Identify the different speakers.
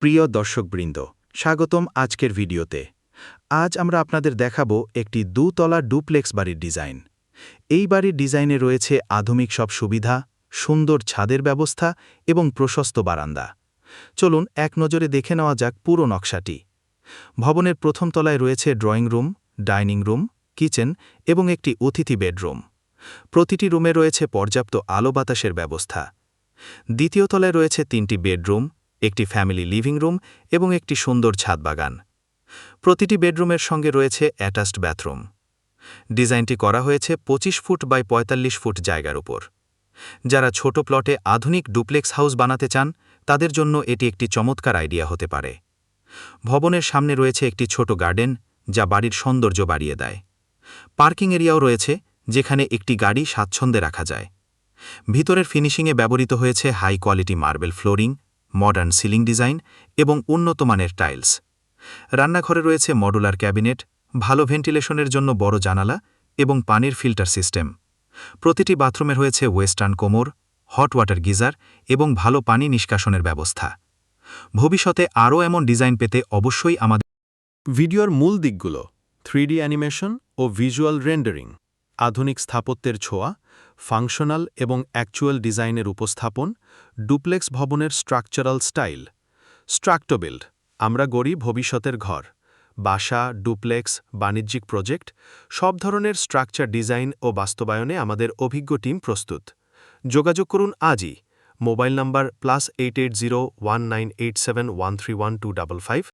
Speaker 1: প্রিয় দর্শকবৃন্দ, স্বাগতম আজকের ভিডিওতে। আজ আমরা আপনাদের দেখাবো একটি দুতলা ডুপ্লেক্স বাড়ির ডিজাইন। এই বাড়ির ডিজাইনে রয়েছে আধুনিক সব সুবিধা, সুন্দর ছাদের ব্যবস্থা এবং প্রশস্ত বারান্দা। চলুন এক নজরে দেখে নেওয়া যাক পুরো নকশাটি। ভবনের প্রথম তলায় রয়েছে drawing room, dining room, kitchen এবং একটি অতিথি বেডরুম। প্রতিটি রুমে রয়েছে পর্যাপ্ত আলো বাতাসের ব্যবস্থা। দ্বিতীয় তলায় রয়েছে 3টি বেডরুম, একটি ফ্যামিলি লিভিং রুম এবং একটি সুন্দর ছাদ বাগান। প্রতিটি বেডরুমের সঙ্গে রয়েছে অ্যাটাচড বাথরুম। ডিজাইনটি করা হয়েছে 25 ফুট বাই 45 ফুট জায়গার উপর। যারা ছোট প্লটে আধুনিক ডুপ্লেক্স হাউস বানাতে চান, তাদের জন্য এটি একটি চমৎকার আইডিয়া হতে পারে। ভবনের সামনে রয়েছে একটি ছোট গার্ডেন, যা বাড়ির সৌন্দর্য বাড়িয়ে দেয়। পার্কিং এরিয়াও রয়েছে, যেখানে একটি গাড়ি স্বাচ্ছন্দ্যে রাখা যায়। ভিতরের ফিনিশিংয়ে ব্যবহৃত হয়েছে high quality marble flooring, modern ceiling design এবং উন্নত মানের টাইলস। রান্নাঘরে রয়েছে মডুলার ক্যাবিনেট, ভালো ভেন্টিলেশনের জন্য বড় জানালা এবং পানির ফিল্টার সিস্টেম। প্রতিটি বাথরুমে রয়েছে ওয়েস্টার্ন কোমর, হট ওয়াটার গিজার এবং ভালো পানি নিষ্কাশনের ব্যবস্থা। ভবিষ্যতে আরও এমন ডিজাইন পেতে অবশ্যই আমাদের
Speaker 2: ভিডিওর মূল দিকগুলো: 3D অ্যানিমেশন ও ভিজুয়াল রেন্ডারিং, আধুনিক স্থাপত্যের ছোঁয়া, ফাংশনাল এবং অ্যাকচুয়াল ডিজাইনের উপস্থাপন, ডুপ্লেক্স ভবনের স্ট্রাকচারাল স্টাইল। স্ট্রাক্টোবিল্ড, আমরা গড়ি ভবিষ্যতের ঘর। বাসা, ডুপ্লেক্স, বাণিজ্যিক প্রজেক্ট, সব ধরনের স্ট্রাকচার ডিজাইন ও বাস্তবায়নে আমাদের অভিজ্ঞ টিম প্রস্তুত। যোগাযোগ করুন আজই। মোবাইল নম্বর +88019871312555